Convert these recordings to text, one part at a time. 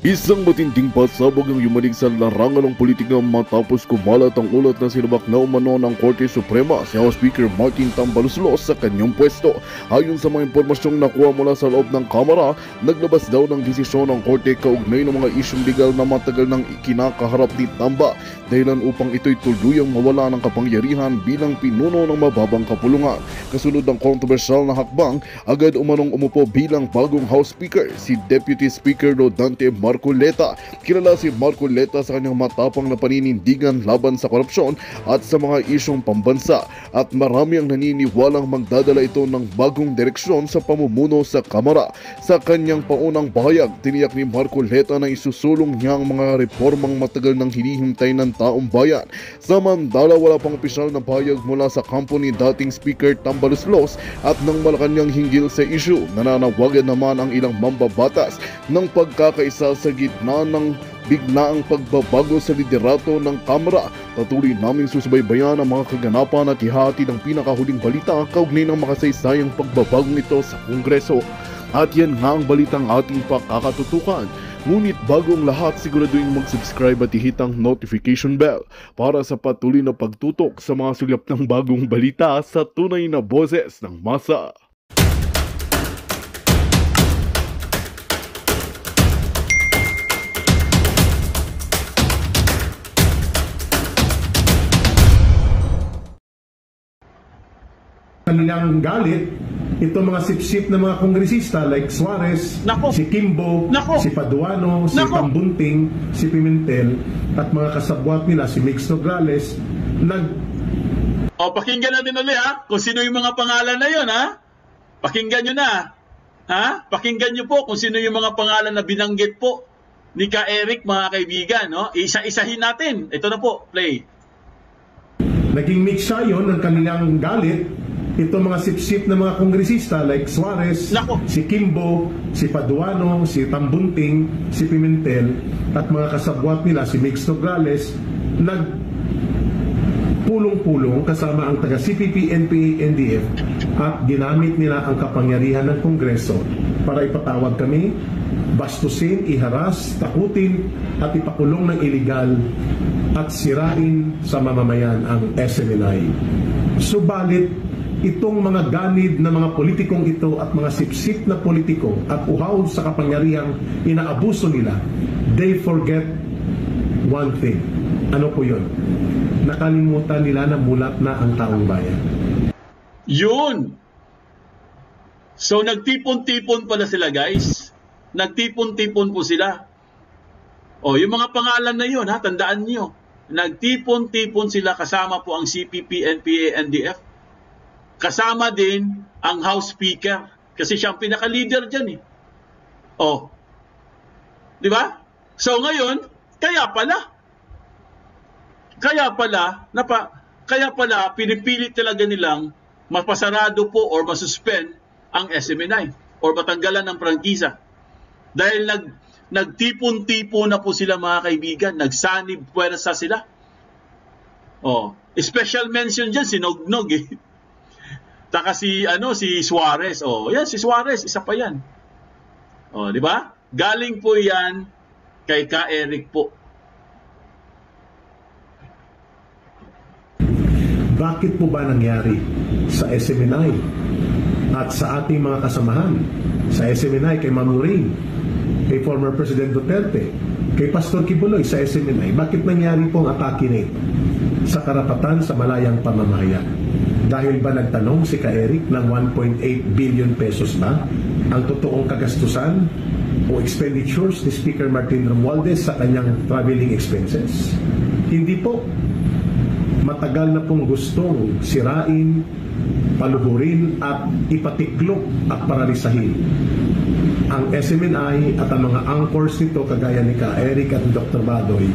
Isang matinding pasabog ang yumanig sa larangan ng politika matapos kumalat ang ulat na sinabak na umano ng Korte Suprema si House Speaker Martin Tambaluslos sa kanyang pwesto. Ayon sa mga impormasyong nakuha mula sa loob ng Kamara, naglabas daw ng desisyon ng Korte kaugnay ng mga isyong legal na matagal nang kinakaharap ni Tamba dahilan upang ito'y tuluyang mawala ng kapangyarihan bilang pinuno ng mababang kapulungan. Kasunod ng kontrobersyal na hakbang, agad umanong umupo bilang bagong House Speaker si Deputy Speaker Rodante Marcoleta. Kilala si Marcoleta sa kanyang matapang na paninindigan laban sa korupsyon at sa mga isyong pambansa, at marami ang naniniwalang magdadala ito ng bagong direksyon sa pamumuno sa Kamara. Sa kanyang paunang bahayag, tiniyak ni Marcoleta na isusulong niya ang mga reformang matagal nang hinihintay ng taong bayan. Samantala, wala pang opisyal na bahayag mula sa kampo ni dating Speaker Tambaluslos at ng Malacanang hinggil sa issue. Nananawagan naman ang ilang mambabatas ng pagkakaisa sa gitna ng biglaang pagbabago sa liderato ng Kamara. Patuloy naming susubaybayan ang mga kaganapan at ihahatid ang pinakahuling balita kaugnay ng makasaysayang pagbabagong ito sa Kongreso. At yan nga ang balitang ating pakakatutukan. Ngunit bago ang lahat, siguraduhin mag-subscribe at ihit ang notification bell para sa patuloy na pagtutok sa mga sulyap ng bagong balita sa tunay na boses ng masa. Kanilang galit, itong mga sip-sip na mga kongresista like Suarez, si Kimbo, si Paduano, si Tambunting, si Pimentel, at mga kasabwat nila si Mix Nograles, pakinggan natin ulit kung sino yung mga pangalan na yun Pakinggan nyo na. Pakinggan nyo po kung sino yung mga pangalan na binanggit po ni Ka Eric, mga kaibigan. Isa-isahin natin. Ito na po, play. Naging miksa yun ng kanilang galit, itong mga sip-sip na mga kongresista like Suarez, si Kimbo, si Paduano, si Tambunting, si Pimentel, at mga kasabwat nila si Mix Nograles, nagpulong-pulong kasama ang taga-CPP, NPA, NDF, at ginamit nila ang kapangyarihan ng Kongreso para ipatawag kami, bastusin, iharas, takutin, at ipakulong ng iligal at sirain sa mamamayan ang SMNI. Subalit, itong mga ganid na mga politikong ito at mga sipsip na politiko at uhaw sa kapangyarihang inaabuso nila, they forget one thing. Ano po yun? Nakalimutan nila na mulat na ang taong bayan. Yun! So nagtipon-tipon pala sila, guys. Nagtipon-tipon po sila. Yung mga pangalan na yun, tandaan nyo. Nagtipon-tipon sila, kasama po ang CPP, NPA, NDF. Kasama din ang House Speaker kasi siya ang pinaka-leader dyan di ba? So ngayon, kaya pala pinipilit talaga nilang mapasarado po or masuspend ang SMNI or matanggalan ng prangkisa. Dahil nagtipon-tipon na po sila, mga kaibigan, nagsanib puwersa sila. Special mention dyan si Nognog Taka si Suarez. Yan si Suarez, isa pa yan. Di ba? Galing po yan kay Ka Eric po. Bakit po ba nangyari sa SMNI at sa ating mga kasamahan? Sa SMNI kay Ma'am Lorraine, kay former President Duterte, kay Pastor Kibuloy sa SMNI. Bakit nangyari po ang atake na ito sa karapatan sa malayang pamamahayag? Dahil ba nagtanong si Ka Eric ng 1.8 billion pesos ba ang totoong kagastusan o expenditures ni Speaker Martin Romualdez sa kanyang traveling expenses? Hindi po. Matagal na pong gustong sirain, paluhurin at ipatiklop at paralisahin ang SMNI at ang mga anchors nito kagaya ni Ka Eric at Dr. Badoy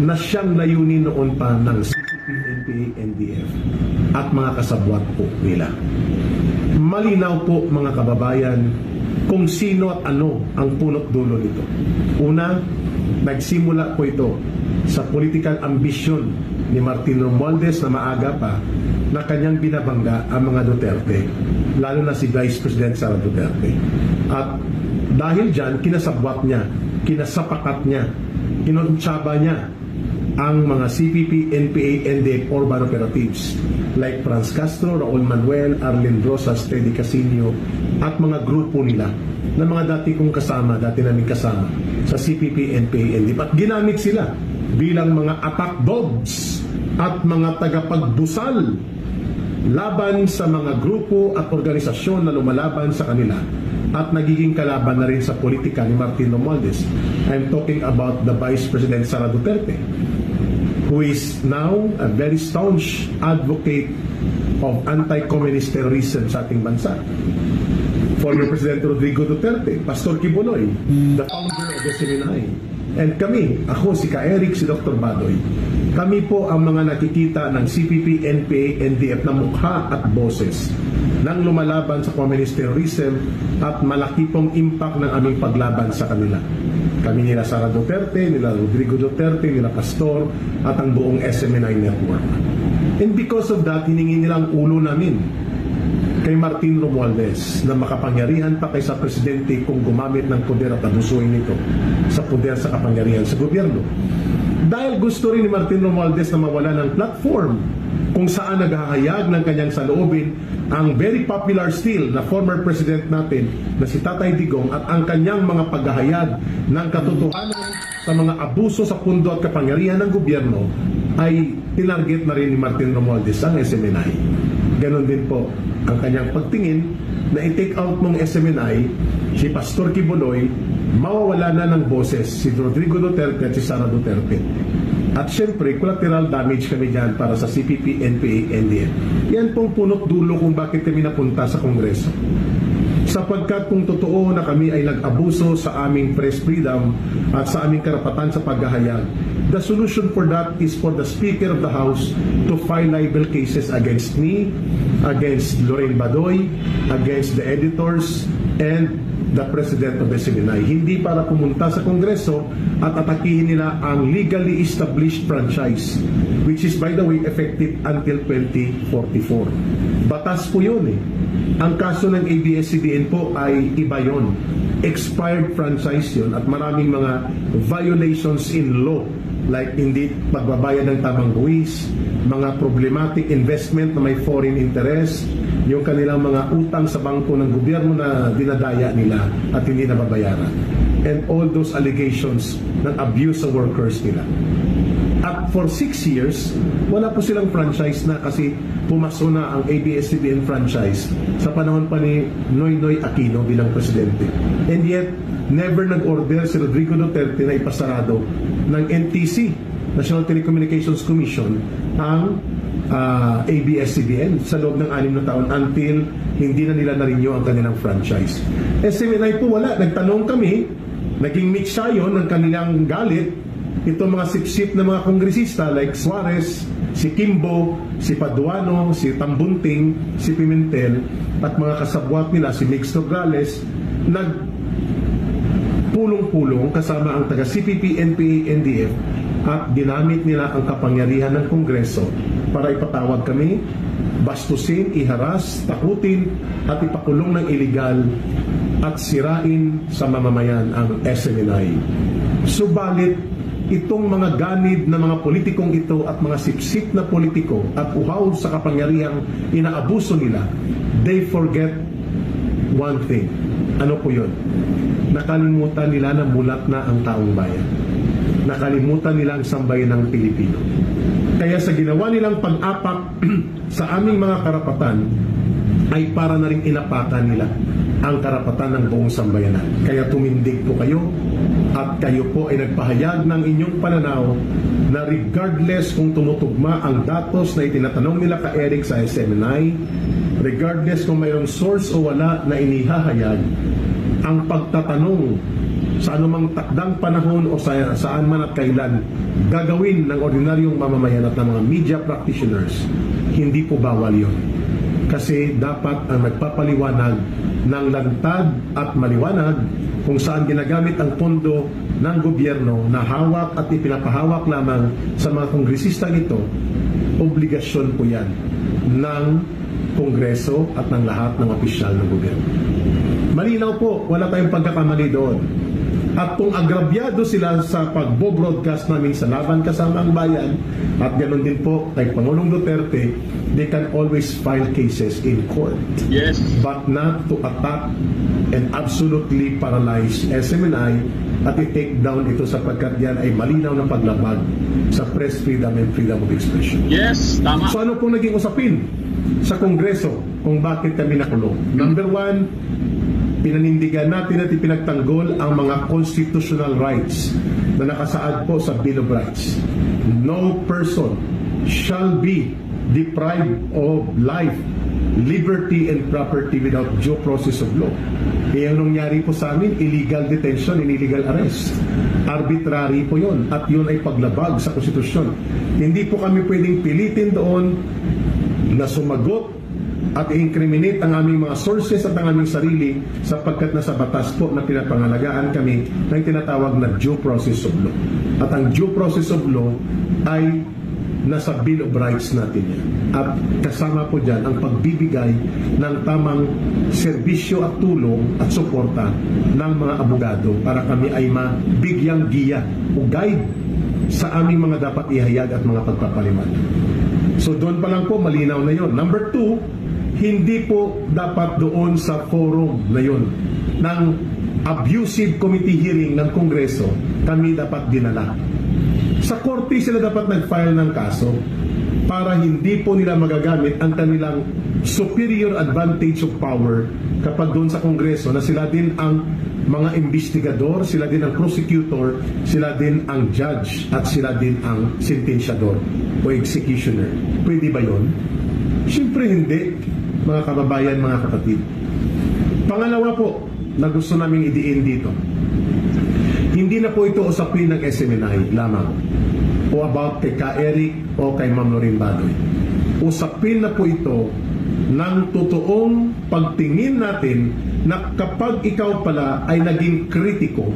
na siyang layunin noon pa ng CPP, NPA, NDF at mga kasabwat po nila. Malinaw po, mga kababayan, kung sino at ano ang punot dulo nito. Una, nagsimula po ito sa political ambition ni Martin Romualdez na maaga pa na kanyang binabangga ang mga Duterte, lalo na si Vice President Sara Duterte. At dahil dyan, kinasabwat niya kinasapakat niya, kinontsaba niya ang mga CPP, NPA, NDF urban operatives like Franz Castro, Raul Manuel, Arlen Rosas, Teddy Casino at mga grupo nila na mga dati namin kasama sa CPP, NPA, NDF, at ginamit sila bilang mga attack dogs at mga tagapagbusal laban sa mga grupo at organisasyon na lumalaban sa kanila at nagiging kalaban na rin sa politika ni Martin Romualdez. I'm talking about the Vice President Sara Duterte, who is now a very staunch advocate of anti-communist terrorism sa ating bansa. Former President Rodrigo Duterte, Pastor Kibuloy, the founder of SMNI. And kami, ako si Ka-Eric, si Dr. Badoy, kami po ang mga nakikita ng CPP, NPA, NDF na mukha at boses nang lumalaban sa communist terrorism at malaki pong impact ng aming paglaban sa kanila. Kami nila Sara Duterte, nila Rodrigo Duterte, nila Pastor at ang buong SMNI network. And because of that, hiningi nilang ulo namin kay Martin Romualdez na makapangyarihan pa kaysa presidente kung gumamit ng poder at abusuin ito sa poder sa kapangyarihan sa gobyerno. Dahil gusto rin ni Martin Romualdez na mawala ng platform kung saan naghahayag ng kanyang saloobin ang very popular still na former president natin na si Tatay Digong at ang kanyang mga paghahayag ng katotohanan sa mga abuso sa pundo at kapangyarihan ng gobyerno ay tinarget na rin ni Martin Romualdez ang SMNI. Ganon din po ang kanyang pagtingin na i-take out mong SMNI, si Pastor Kibuloy, mawawala na ng boses si Rodrigo Duterte at si Sara Duterte. At syempre, collateral damage kami dyan para sa CPP, NPA, NDF. Yan pong punot dulo kung bakit kami napunta sa Kongreso. Sapagkat kung totoo na kami ay nag-abuso sa aming press freedom at sa aming karapatan sa paghahayag, the solution for that is for the Speaker of the House to file libel cases against me, against Lorraine Badoy, against the editors, and the President of SMNI. Hindi para pumunta sa Kongreso at atakihin nila ang legally established franchise, which is by the way effective until 2044. Batas po yun eh. Ang kaso ng ABS-CBN po ay iba yun. Expired franchise yun at maraming mga violations in law like hindi pagbabayad ng tamang buwis, mga problematic investment na may foreign interest, yung kanilang mga utang sa bangko ng gobyerno na dinadaya nila at hindi nababayaran, and all those allegations ng abuse sa workers nila. At for 6 years, wala po silang franchise na kasi pumaso na ang ABS-CBN franchise sa panahon pa ni Noynoy Aquino bilang presidente. And yet, never nag-order si Rodrigo Duterte na ipasarado ng NTC, National Telecommunications Commission, ang ABS-CBN sa loob ng 6 na taon until hindi na nila na-renew ang kanilang franchise. SMNI po wala. Nagtanong kami, naging mix yun ng kanilang galit. Itong mga sip-sip na mga kongresista like Suarez, si Kimbo, si Paduano, si Tambunting, si Pimentel, at mga kasabwat nila si Mix Nograles, nagpulong-pulong kasama ang taga-CPP, NPA, NDF at ginamit nila ang kapangyarihan ng Kongreso para ipatawag kami, bastusin, iharas, takutin at ipakulong ng iligal at sirain sa mamamayan ang SMNI. Subalit, itong mga ganid na mga politikong ito at mga sipsip na politiko at uhaw sa kapangyarihang inaabuso nila, they forget one thing. Ano po yun? Nakalimutan nila na mulat na ang taong bayan. Nakalimutan nila ang sambayan ng Pilipino. Kaya sa ginawa nilang pag-apak sa aming mga karapatan, ay para na rin inapakan nila ang karapatan ng buong sambayanan. Kaya tumindig po kayo at kayo po ay nagpahayag ng inyong pananaw na regardless kung tumutugma ang datos na itinatanong nila ka Eric sa SMNI, regardless kung mayroong source o wala na inihahayag, ang pagtatanong sa anumang takdang panahon o saan man at kailan gagawin ng ordinaryong mamamayan at ng mga media practitioners, hindi po bawal yun. Kasi dapat ang nagpapaliwanag ng lantad at maliwanag kung saan ginagamit ang pondo ng gobyerno na hawak at ipinapahawak lamang sa mga kongresistang ito, obligasyon po yan ng Kongreso at ng lahat ng opisyal ng gobyerno. Malinaw po, wala tayong pagkakamali doon. At kung agrabyado sila sa pagbo-broadcast namin sa Laban Kasama ang Bayan, at ganoon din po kay Pangulong Duterte, they can always file cases in court. Yes. But not to attack and absolutely paralyze SMNI at i-take down ito sapagkat yan ay malinaw na paglabag sa press freedom and freedom of expression. Yes, tama. So ano pong naging usapin sa Kongreso kung bakit kami nakulong? Number one, pinanindigan natin at ipinagtanggol ang mga constitutional rights na nakasaad po sa Bill of Rights. No person shall be deprived of life, liberty, and property without due process of law. Yung nangyari po sa amin, illegal detention and illegal arrest. Arbitrary po yun at yun ay paglabag sa konstitusyon. Hindi po kami pwedeng pilitin doon na sumagot at i-incriminate ang aming mga sources at ang aming sarili sapagkat nasa batas po na pinapangalagaan kami ng tinatawag na due process of law. At ang due process of law ay nasa Bill of Rights natin yan. At kasama po dyan ang pagbibigay ng tamang serbisyo at tulong at suporta ng mga abogado para kami ay mabigyang giya o guide sa aming mga dapat ihayag at mga pagpapaliwanag. So doon pa lang po malinaw na yon. Number two, hindi po dapat doon sa forum na yon ng abusive committee hearing ng Kongreso kami dapat dinala. Sa korte sila dapat nag-file ng kaso para hindi po nila magagamit ang kanilang superior advantage of power kapag doon sa Kongreso na sila din ang mga investigador, sila din ang prosecutor, sila din ang judge at sila din ang sentensyador o executioner. Pwede ba yun? Siyempre hindi, mga kababayan, mga kapatid. Pangalawa po na gusto naming idiin dito, hindi na po ito usapin ng SMNI lamang o about kay Ka Eric o kay Ma'am Lorraine Badoy. Usapin na po ito ng totoong pagtingin natin na kapag ikaw pala ay naging kritiko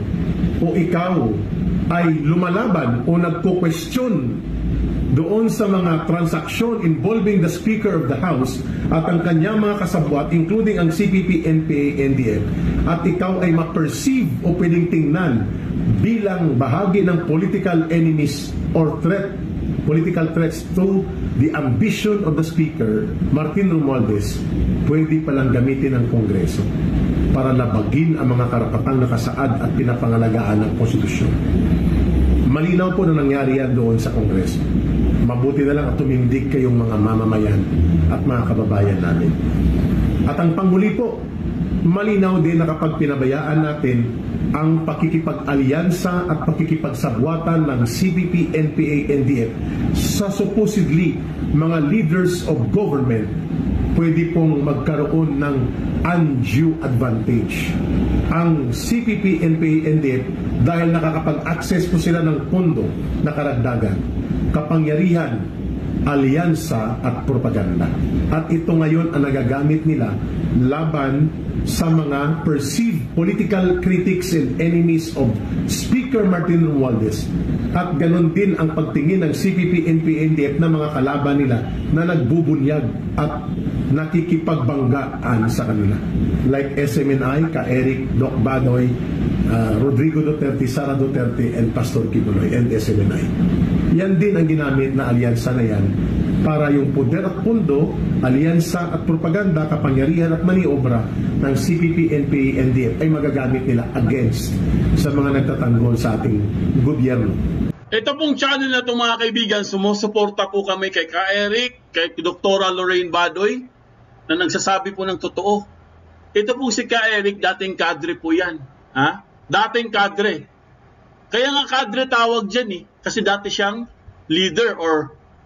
o ikaw ay lumalaban o nagko-question doon sa mga transaksyon involving the Speaker of the House at ang kanyang mga kasabwat including ang CPP, NPA, NDF at ikaw ay ma-perceive o pwedeng tingnan bilang bahagi ng political enemies or political threats to the ambition of the Speaker, Martin Romualdez, pwede palang gamitin ng Kongreso para labagin ang mga karapatang nakasaad at pinapangalagaan ng konstitusyon. Malinaw po na nangyari yan doon sa Kongreso. Mabuti na lang at tumindig kayong mga mamamayan at mga kababayan namin. At ang panghuli po, malinaw din na kapag pinabayaan natin ang pakikipag-alyansa at pakikipagsabwatan ng CPP, NPA, NDF sa supposedly mga leaders of government, pwede pong magkaroon ng undue advantage. Ang CPP, NPA, NDF dahil nakakapag-access po sila ng pondo na karagdagan, kapangyarihan, alyansa at propaganda. At ito ngayon ang nagagamit nila laban sa mga perceived political critics and enemies of Speaker Martin Romualdez. At ganon din ang pagtingin ng CPP, NPA, NDF na mga kalaban nila na nagbubunyag at nakikipagbanggaan sa kanila. Like SMNI, Ka Eric, Doc Badoy, Rodrigo Duterte, Sara Duterte, and Pastor Kibuloy, and SMNI. Yan din ang ginamit na alyansa na yan para yung poder at pundo, alyansa at propaganda, kapangyarihan at maniobra ng CPP, NPA, NDF ay magagamit nila against sa mga nagtatanggol sa ating gobyerno. Ito pong channel na itong mga kaibigan, sumusuporta po kami kay Ka Eric, kay Dr. Lorraine Badoy, na nagsasabi po ng totoo. Ito po si Ka Eric, dating kadre po yan. Ha? Dating kadre. Kaya nga kadre tawag dyan eh, kasi dati siyang leader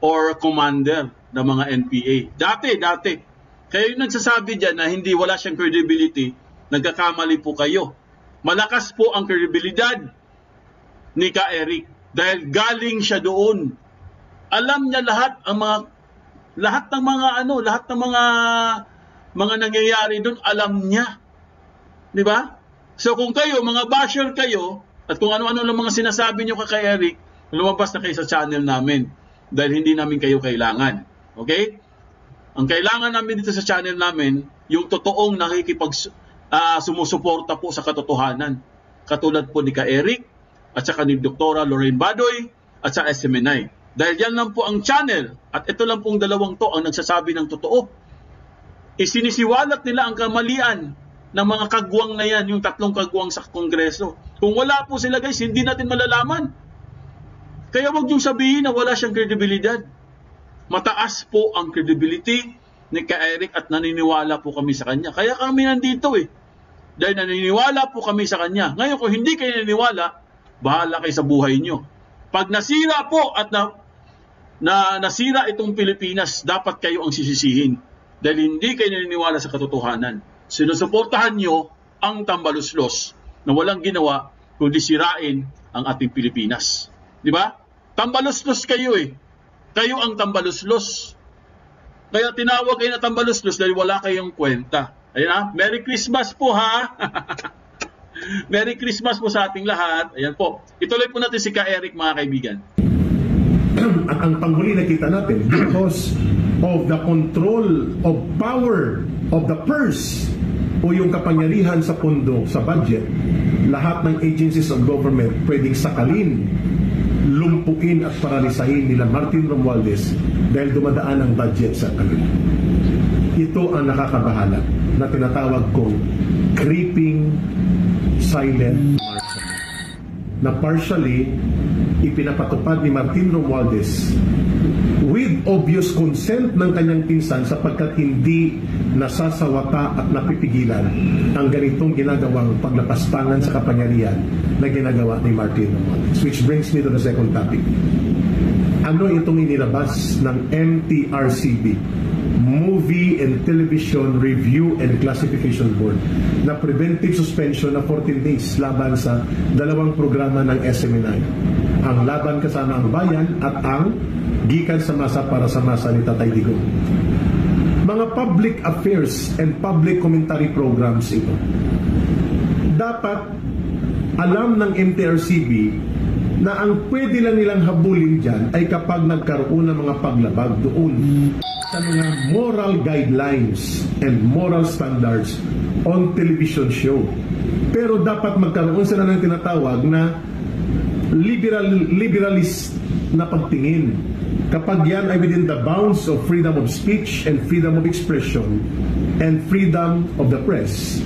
or commander ng mga NPA. Dati. Kaya yung nagsasabi dyan na hindi wala siyang credibility, nagkakamali po kayo. Malakas po ang credibilidad ni Ka Eric dahil galing siya doon. Alam niya lahat ng mga nangyayari doon, alam niya. 'Di ba? So kung kayo, mga basher kayo, at kung ano-ano lang mga sinasabi niyo kay Eric, lumabas na kayo sa channel namin dahil hindi namin kayo kailangan. Okay? Ang kailangan namin dito sa channel namin, yung totoong sumusuporta po sa katotohanan. katulad po ni Ka Eric at saka ni Dr. Lorraine Badoy at sa SMNI. Dahil yan lang po ang channel at ito lang pong dalawang to ang nagsasabi ng totoo. Isinisiwalat nila ang kamalian ng mga kagwang na yan, yung 3 kagwang sa Kongreso. Kung wala po sila guys, hindi natin malalaman. Kaya wag niyong sabihin na wala siyang kredibilidad. Mataas po ang credibility ni Ka Eric at naniniwala po kami sa kanya. Kaya kami nandito Dahil naniniwala po kami sa kanya. Ngayon kung hindi kayo naniniwala, bahala kayo sa buhay niyo. Pag nasira po at nasira itong Pilipinas, dapat kayo ang sisisihin. Dahil hindi kayo naniniwala sa katotohanan. Sinusuportahan niyo ang tambaluslos na walang ginawa kundi sirain ang ating Pilipinas. Di ba? Tambaluslos kayo Kayo ang tambaluslos. Kaya tinawag kayo na tambaluslos dahil wala kayong kwenta. Ayan Merry Christmas po ha! Merry Christmas po sa ating lahat. Ayan po. Ituloy po natin si Ka Eric mga kaibigan. At ang panghuli na kita natin, because of the control of power of the purse o yung kapangyarihan sa pondo, sa budget, lahat ng agencies of government pwedeng sakalin, lumpuin at paralisahin nila Martin Romualdez dahil dumadaan ang budget sa kanila. Ito ang nakakabahala na tinatawag kong creeping silent na partially ipinapatupad ni Martin Romualdez with obvious consent ng kanyang pinsan sapagkat hindi nasasawata at napipigilan ang ganitong ginagawang paglapastangan sa kapangyarihan na ginagawa ni Martin Romualdez. Which brings me to the second topic. Ano itong inilabas ng MTRCB, Movie and Television Review and Classification Board, na preventive suspension na 14 days laban sa 2 programa ng SMNI. Ang Laban Kasama ang Bayan at ang Gikan sa Masa para sa Masa ni Tatay Digong. Mga public affairs and public commentary programs ito. Dapat alam ng MTRCB na ang pwede lang nilang habulin dyan ay kapag nagkaroon ng mga paglabag doon sa mga moral guidelines and moral standards on television show. Pero dapat magkaroon sila ng tinatawag na liberalist na pagtingin. Kapag yan ay within the bounds of freedom of speech and freedom of expression and freedom of the press,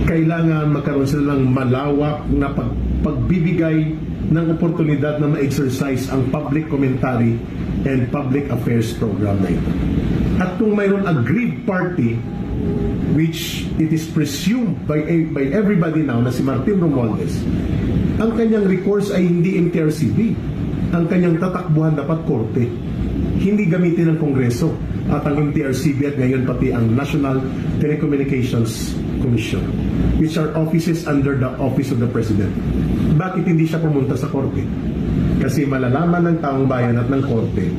kailangan magkaroon sila ng malawak na pagbibigay ng oportunidad na ma-exercise ang public commentary and public affairs program na ito. At kung mayroon aggrieved party, which it is presumed by everybody now na si Martin Romualdez, ang kanyang recourse ay hindi MTRCB. Ang kanyang tatakbuhan dapat korte. Hindi gamitin ng Kongreso at ang MTRCB at ngayon pati ang National Telecommunications Commission, which are offices under the Office of the President. Bakit hindi siya pumunta sa korte? Kasi malalaman ng taong bayan at ng korte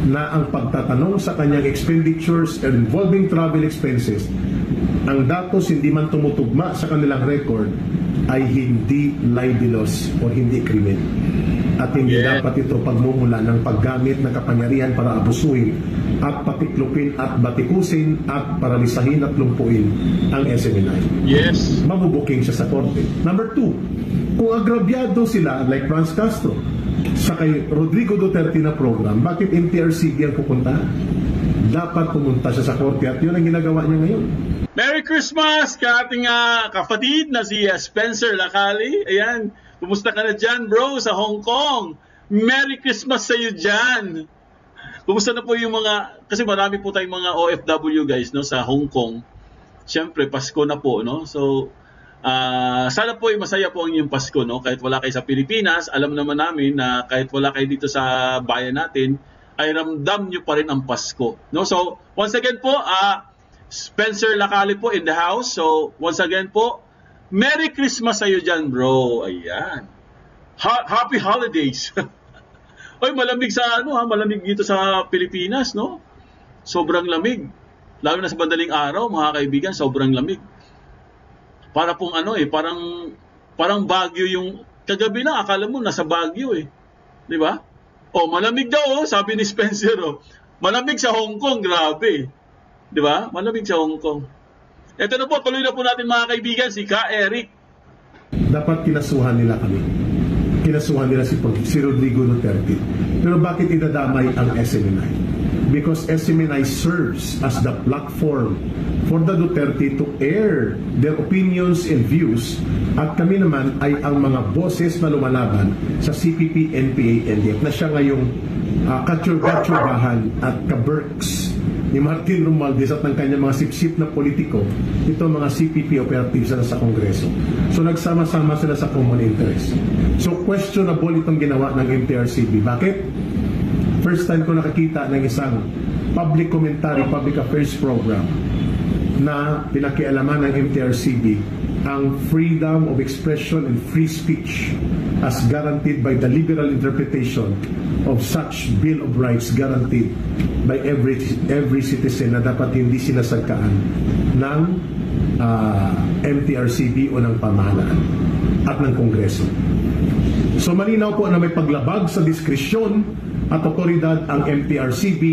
na ang pagtatanong sa kanyang expenditures involving travel expenses, ang datos hindi man tumutugma sa kanilang record, ay hindi libelous o hindi krimen. At hindi dapat ito pagmumula ng paggamit ng kapangyarihan para abusuin at patiklupin at batikusin at paralisahin at lumpuin ang SMNI. Yes. Mabubuking siya sa korte. Number 2, kung agrabyado sila like Franz Castro sa kay Rodrigo Duterte na program, bakit MTRCB ang pupunta? Dapat pumunta siya sa korte at yun ang ginagawa niya ngayon. Merry Christmas ka ating kapatid na si Spencer Lacali. Ayan. Kumusta ka na dyan, bro, sa Hong Kong? Merry Christmas sa iyo dyan. Kumusta na po yung mga, kasi marami po tayong mga OFW guys, no, sa Hong Kong. Siyempre, Pasko na po, no? So, sana po masaya po ang inyong Pasko, no? Kahit wala kayo sa Pilipinas, alam naman namin na kahit wala kayo dito sa bayan natin, ay ramdam nyo pa rin ang Pasko, no? So, once again po, Spencer Lacali po in the house. So, once again po, Merry Christmas sa iyo dyan, bro. Ayan. Happy holidays. Oy, malamig sa malamig dito sa Pilipinas, no? Sobrang lamig. Lalo na sa bandaling araw, mga kaibigan, sobrang lamig. Para pong parang Baguio yung kagabi lang, akala mo nasa Baguio 'Di ba? Oh, malamig daw, sabi ni Spencer, Malamig sa Hong Kong, grabe. 'Di ba? Malamig sa Hong Kong. Ito na po, tuloy na po natin mga kaibigan, si Ka Eric. Dapat kinasuhan nila kami. Kinasuhan nila si Rodrigo Duterte. Pero bakit idadamay ang SMNI? Because SMNI serves as the platform for the Duterte to air their opinions and views, at kami naman ay ang mga boses na lumalaban sa CPP, NPA, NDF na siya ngayong katsur-katsurbahan at kaberks ni Martin Romualdez at ng kanyang mga sip-sip na politiko, ito mga CPP operatives na sa Kongreso. So nagsama-sama sila sa common interest. So questionable itong ginawa ng MTRCB. Bakit? First time ko nakakita ng isang public commentary, public affairs program na pinakialaman ng MTRCB ang freedom of expression and free speech as guaranteed by the liberal interpretation of such Bill of Rights guaranteed by every citizen na dapat hindi sinasagkaan ng MTRCB o ng pamahalaan at ng Kongreso. So malinaw po na may paglabag sa diskresyon at otoridad ang MTRCB.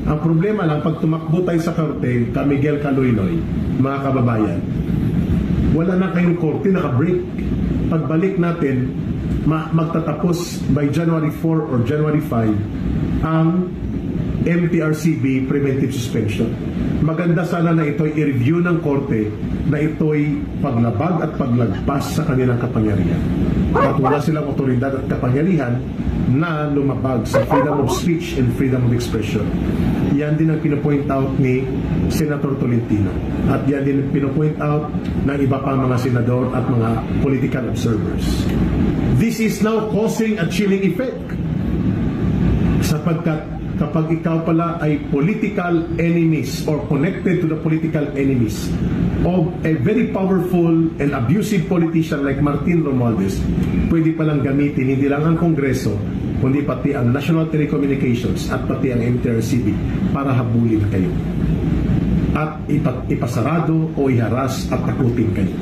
Ang problema lang, pag tumakbo tayo sa korte, ka Miguel Caloyloy, mga kababayan, wala na kayong korte, naka-break. Pagbalik natin, magtatapos by January 4 or January 5 ang MTRCB preventive suspension. Maganda sana na ito'y i-review ng korte na ito'y paglabag at paglagpas sa kanilang kapangyarihan. At wala silang otoridad at kapangyarihan na lumabag sa freedom of speech and freedom of expression. Yan din ang pinopoint out ni Senator Tolentino. At yan din ang pinopoint out ng iba pang mga senador at mga political observers. This is now causing a chilling effect. Sapagkat kapag ikaw pala ay political enemies or connected to the political enemies of a very powerful and abusive politician like Martin Romualdez, pwede palang gamitin hindi lang ang Kongreso, kundi pati ang National Telecommunications at pati ang MTRCB para habulin kayo at ipasarado o iharas at takutin kayo.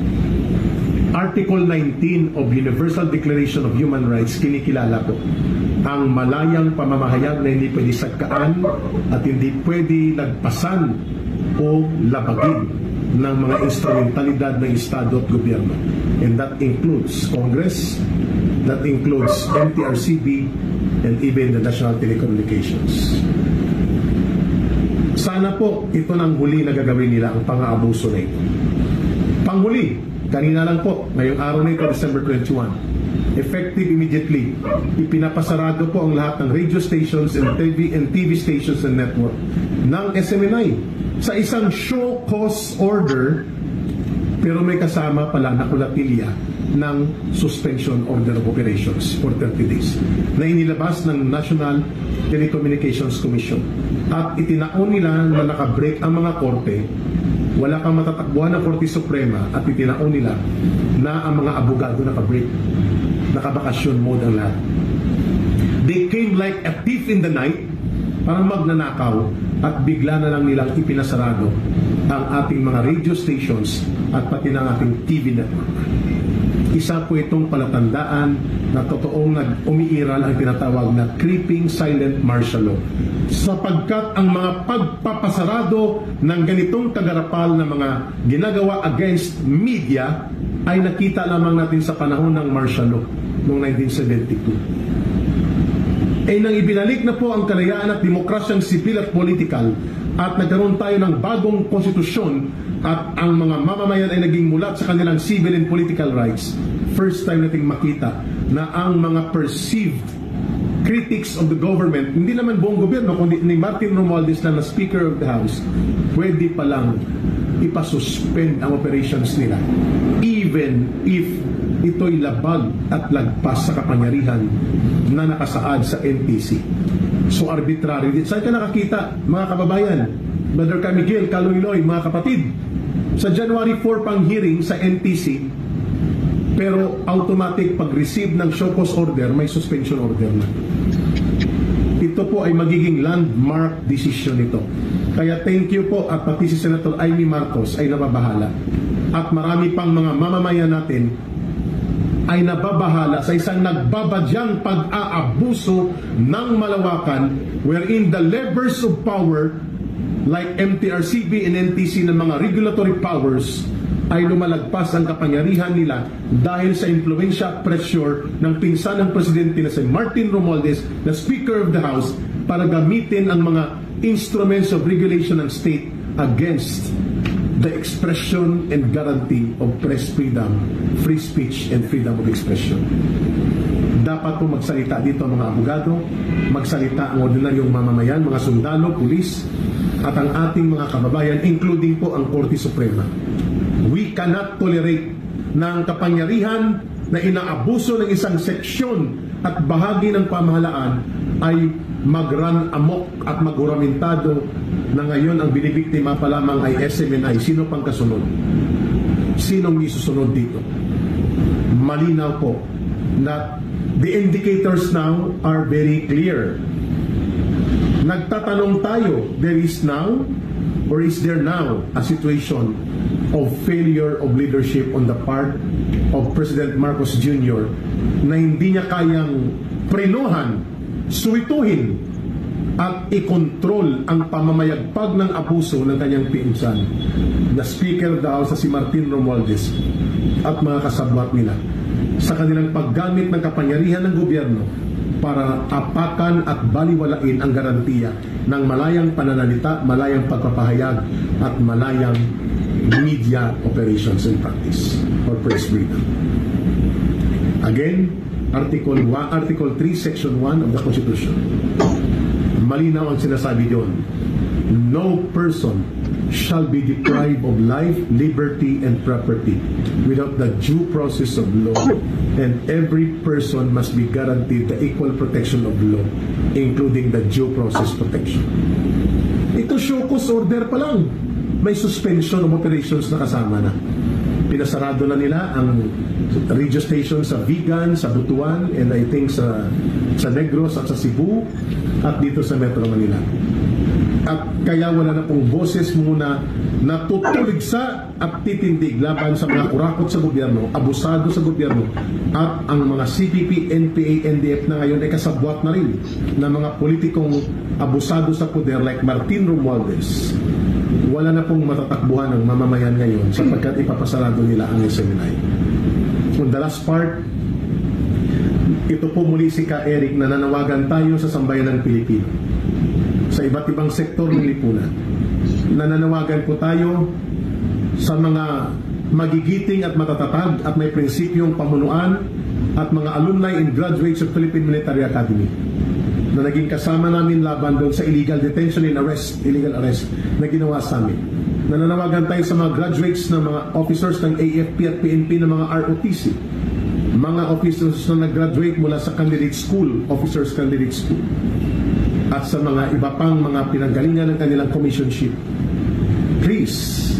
Article 19 of Universal Declaration of Human Rights, kinikilala ko ang malayang pamamahayag na hindi pwede sagkaan at hindi pwede lagpasan o labagin ng mga instrumentalidad ng Estado at gobyerno. And that includes Congress, that includes MTRCB, and even the National Telecommunications. Sana po ito nang huli na gagawin nila, ang pang-aabuso na ito. Panghuli, kanina lang po, ngayong araw na ito, December 21, effective immediately, ipinapasarado po ang lahat ng radio stations and TV stations and network ng SMNI sa isang show cause order, pero may kasama pala na kulatilya ng suspension order of operations for 30 days na inilabas ng National Telecommunications Commission. At itinaon nila na nakabreak ang mga korte, wala kang matatakbuhan ng Korte Suprema, at itinaon nila na ang mga abogado nakabreak, nakabakasyon mode ang lahat. They came like a thief in the night, parang magnanakaw, at bigla na lang nilang ipinasarado ang ating mga radio stations at pati ng ating TV network. Isa po itong palatandaan na totoong umiiral ang tinatawag na creeping silent martial law. Sapagkat ang mga pagpapasarado ng ganitong kagarapal na mga ginagawa against media ay nakita lamang natin sa panahon ng martial law noong 1972. Nang ibinalik na po ang kalayaan at demokrasyang sibil at political at nagkaroon tayo ng bagong konstitusyon at ang mga mamamayan ay naging mulat sa kanilang civil and political rights, first time nating makita na ang mga perceived critics of the government, hindi naman buong gobyerno, kundi ni Martin Romualdez na Speaker of the House, pwede palang ipasuspend ang operations nila even if ito'y labag at lagpas sa kapangyarihan na nakasaad sa NTC. So arbitrary. Saan ka nakakita, mga kababayan, Brother Miguel Caloyloy, mga kapatid, sa January 4 pang hearing sa NTC, pero automatic pag-receive ng show cause order, may suspension order na. Ito po ay magiging landmark decision ito. Kaya thank you po, at pati si Senator Amy Marcos ay nababahala. At marami pang mga mamamayan natin ay nababahala sa isang nagbabadyang pag-aabuso ng malawakan wherein the levers of power like MTRCB and NTC ng mga regulatory powers ay lumalagpas ang kapangyarihan nila dahil sa impluensya at pressure ng pinsan ng presidente na si Martin Romualdez na Speaker of the House para gamitin ang mga instruments of regulation ng state against the expression and guarantee of press freedom, free speech, and freedom of expression. Dapat po magsalita dito ang mga abogado, magsalita ang ordinaryong mamamayan, mga sundalo, pulis, at ang ating mga kababayan, including po ang Korte Suprema. We cannot tolerate na ang kapangyarihan na inaabuso ng isang seksyon at bahagi ng pamahalaan ay mag-run amok at maguramentado na ngayon ang binibiktima pa lamang ay SMNI. Sino pang kasunod? Sinong isusunod dito? Malinaw po na the indicators now are very clear. Nagtatanong tayo, there is now or is there now a situation of failure of leadership on the part of President Marcos Jr. na hindi niya kayang prenuhan, suwituhin at ikontrol ang pamamayagpag ng abuso ng kanyang pinsan na Speaker daw sa si Martin Romualdez at mga kasabwat nila sa kanilang paggamit ng kapangyarihan ng gobyerno para apakan at baliwalain ang garantiya ng malayang pananalita, malayang pagpapahayag at malayang media operations and practice or press freedom. Again, Article 3, Section 1 of the Constitution. Malinaw ang sinasabi doon. No person shall be deprived of life, liberty, and property without the due process of law, and every person must be guaranteed the equal protection of law, including the due process protection. Ito show cause order pa lang. May suspension of operations na kasama na. Pinasarado na nila ang radio station sa Vigan, sa Butuan, and I think sa Negros at sa Cebu at dito sa Metro Manila. At kaya wala na pong boses muna natutuligsa at titindig laban sa mga kurakot sa gobyerno, abusado sa gobyerno, at ang mga CPP, NPA, NDF na ngayon ay kasabwat na rin ng mga politikong abusado sa poder like Martin Romualdez. Wala na pong matatakbuhan ng mamamayan ngayon sapagkat ipapasarado nila ang SMNI. On the last part, ito po muli si Ka Eric na nanawagan tayo sa sambayan ng Pilipino sa iba't ibang sektor ng lipunan. Nananawagan po tayo sa mga magigiting at matatatag at may prinsipyong pamunuan at mga alumni and graduates of Philippine Military Academy na naging kasama namin laban doon sa illegal detention and illegal arrest na ginawa sa amin. Nananawagan tayo sa mga graduates ng mga officers ng AFP at PNP ng mga ROTC, mga officers na nag-graduate mula sa candidate school, officers candidate school, at sa mga iba pang mga pinanggalingan ng kanilang commissionship. Please,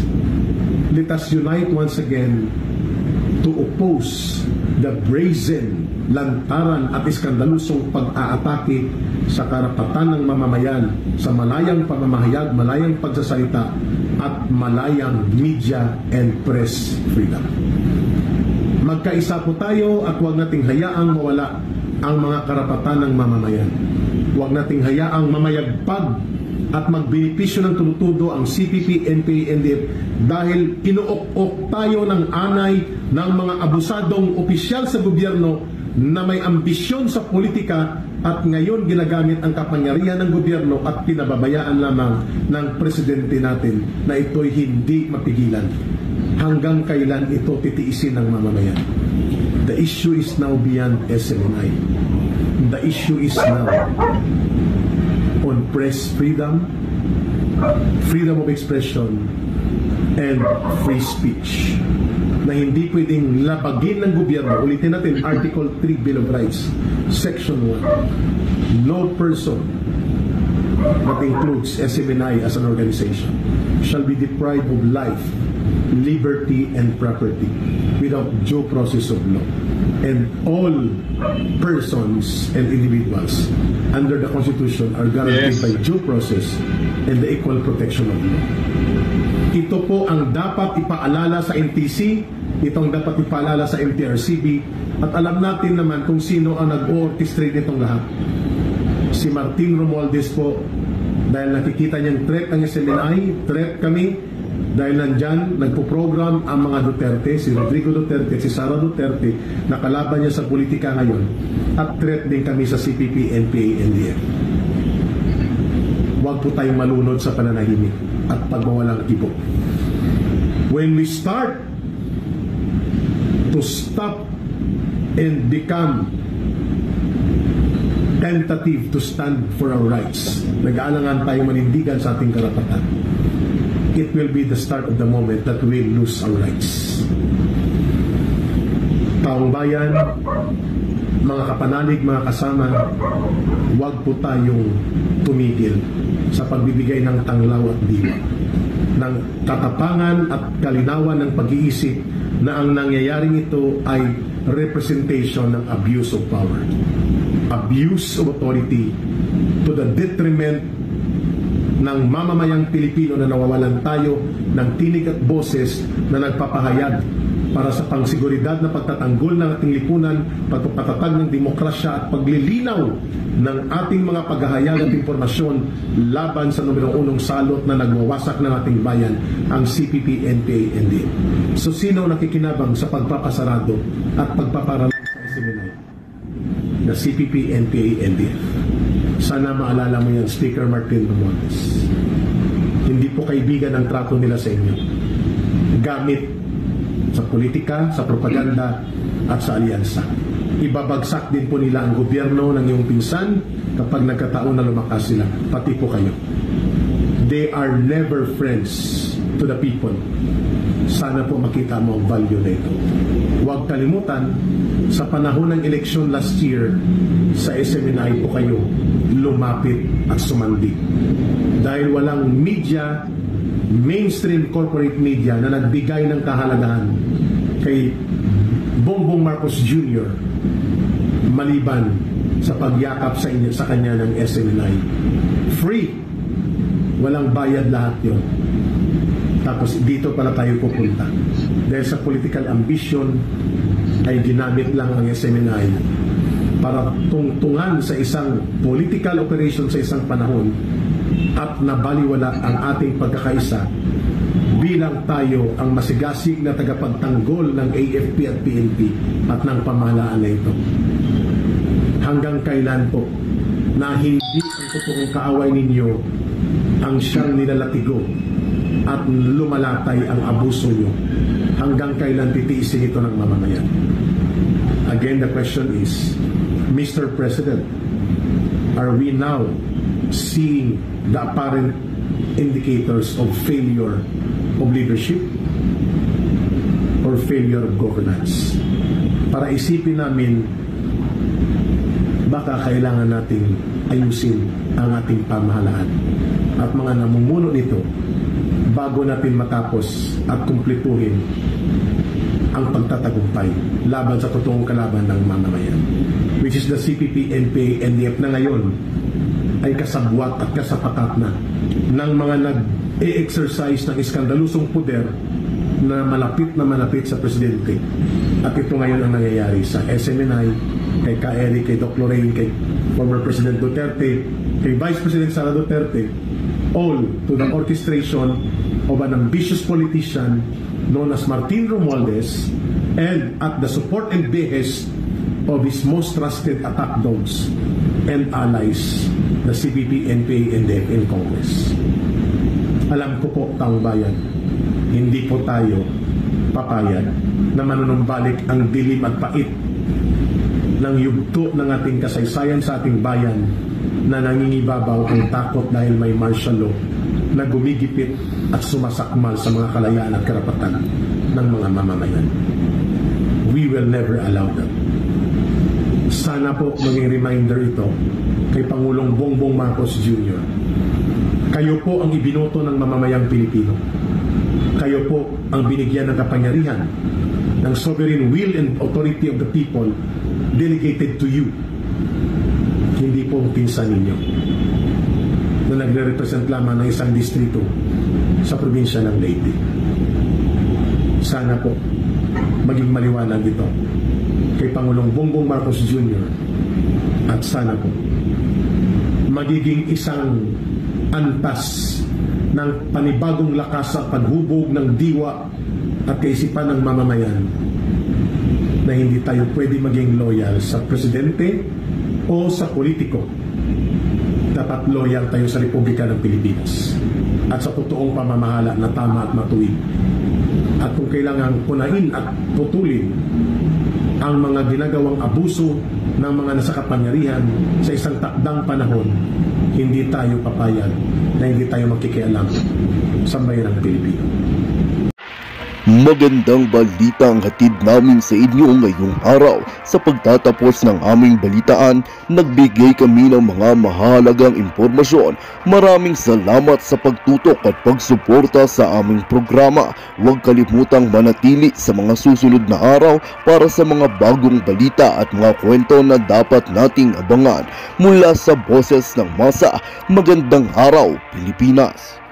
let us unite once again to oppose the brazen, lantaran at iskandalusong pag-aatake sa karapatan ng mamamayan sa malayang pamamahayag, malayang pagsasalita at malayang media and press freedom. Magkaisa po tayo at huwag nating hayaang mawala ang mga karapatan ng mamamayan. Huwag nating hayaang mamayagpag at magbenepisyo ng tulutudo ang CPP, NPA, NDF dahil inuok-ok tayo ng anay ng mga abusadong opisyal sa gobyerno na may ambisyon sa politika at ngayon ginagamit ang kapangyarihan ng gobyerno at pinababayaan lamang ng presidente natin na ito'y hindi mapigilan. Hanggang kailan ito titiisin ng mamamayan? The issue is now beyond SMNI. The issue is now on press freedom, freedom of expression, and free speech na hindi pwedeng labagin ng gobyerno. Ulitin natin, Article 3 Bill of Rights, Section 1. No person, that includes SMNI as an organization, shall be deprived of life, liberty, and property without due process of law. And all persons and individuals under the Constitution are guaranteed by due process and the equal protection of law. Ito po ang dapat ipaalala sa NTC, ito ang dapat ipaalala sa MTRCB, at alam natin naman kung sino ang nag-orchestrate nitong lahat. Si Martin Romualdez po, dahil nakikita niyang threat ang SMNI, threat kami, Dahil nandyan, nagpo-program ang mga Duterte, si Rodrigo Duterte, si Sara Duterte, na kalaban niya sa politika ngayon, at threat din kami sa CPP, NPA, NDF. Huwag po tayong malunod sa pananahimik at pagmawalang ibo. When we start to stop and become tentative to stand for our rights, nag-aalangan tayong manindigan sa ating karapatan, it will be the start of the moment that we lose our rights. Taong bayan, mga kapanalig, mga kasama, huwag po tayong tumigil sa pagbibigay ng tanglaw at diwa, ng katapangan at kalinawan ng pag-iisip na ang nangyayaring ito ay representation ng abuse of power, abuse of authority to the detriment ng mamamayang Pilipino na nawawalan tayo ng tinig at boses na nagpapahayag para sa pangsiguridad na pagtatanggol ng ating lipunan, pagpapatatag ng demokrasya at paglilinaw ng ating mga paghahayag at impormasyon laban sa numero 1 salot na nagwawasak ng ating bayan, ang CPP, NPA, NDF. So sino nakikinabang sa pagpapasarado at pagpaparalan sa SMNI na CPP, NPA, NDF? Sana maalala mo yan, Speaker Martin Romualdez. Hindi po kaibigan ang trato nila sa inyo. Gamit sa politika, sa propaganda, at sa alyansa. Ibabagsak din po nila ang gobyerno ng iyong pinsan kapag nagkataon na lumakas sila, pati po kayo. They are never friends to the people. Sana po makita mo ang value na ito. Huwag kalimutan, sa panahon ng eleksyon last year, sa SMNI po kayo lumapit at sumandi. Dahil walang media, mainstream corporate media na nagbigay ng kahalagahan kay Bongbong Marcos Jr. maliban sa pagyakap sa kanya ng SMNI. Free. Walang bayad lahat yon. Tapos dito pala tayo pupunta. Dahil sa political ambition ay ginamit lang ang SMNI para tungtungan sa isang political operation sa isang panahon at nabaliwala ang ating pagkakaisa bilang tayo ang masigasig na tagapagtanggol ng AFP at PNP at ng pamahalaan na ito. Hanggang kailan po na hindi ang totoong kaaway ninyo ang siyang nilalatigo at lumalatay ang abuso nyo? Hanggang kailan titiisin ito ng mamamayan? Again, the question is, Mr. President, are we now seeing the apparent indicators of failure of leadership or failure of governance? Para isipin namin, baka kailangan nating ayusin ang ating pamahalaan at mga namumuno nito bago natin matapos at kumpletuhin ang pagtatagumpay laban sa totoong kalaban ng mamamayan, which is the CPP, NPA, NDF na ngayon ay kasabwat at kasapatat na ng mga nag-e-exercise ng iskandalusong puder na malapit sa presidente. At ito ngayon ang nangyayari sa SMNI, kay Ka-Eric, kay Doc Lorraine, kay former President Duterte, kay Vice President Sara Duterte, all to the orchestration of an ambitious politician known as Martin Romualdez, and at the support and behest of his most trusted attack dogs and allies, the CPP, NPA, NDF in Congress. Alam ko po, taong bayan, hindi po tayo papayag na manunumbalik ang dilim at pait ng yugto ng ating kasaysayan sa ating bayan na nangingibabaw ang takot dahil may martial law na gumigipit at sumasakmal sa mga kalayaan at karapatan ng mga mamamayan. We will never allow that. Sana po maging reminder ito kay Pangulong Bongbong Marcos Jr. Kayo po ang ibinoto ng mamamayang Pilipino. Kayo po ang binigyan ng kapangyarihan ng sovereign will and authority of the people delegated to you. Hindi po ang pinsan ninyo na nagre-represent lamang ng isang distrito sa probinsya ng Leyte. Sana po maging maliwanag ito kay Pangulong Bongbong Marcos Jr. at sana po magiging isang antas ng panibagong lakas sa paghubog ng diwa at kaisipan ng mamamayan na hindi tayo pwede maging loyal sa presidente o sa politiko. Dapat loyal tayo sa Republika ng Pilipinas at sa totoong pamamahala na tama at matuwid. At kung kailangan punain at putulin ang mga ginagawang abuso ng mga nasa kapangyarihan sa isang takdang panahon, hindi tayo papayag na hindi tayo magkikialam sa bayan ng Pilipino. Magandang balita ang hatid namin sa inyo ngayong araw. Sa pagtatapos ng aming balitaan, nagbigay kami ng mga mahalagang impormasyon. Maraming salamat sa pagtutok at pagsuporta sa aming programa. Huwag kalimutang manatili sa mga susunod na araw para sa mga bagong balita at mga kwento na dapat nating abangan. Mula sa Boses ng Masa, magandang araw Pilipinas!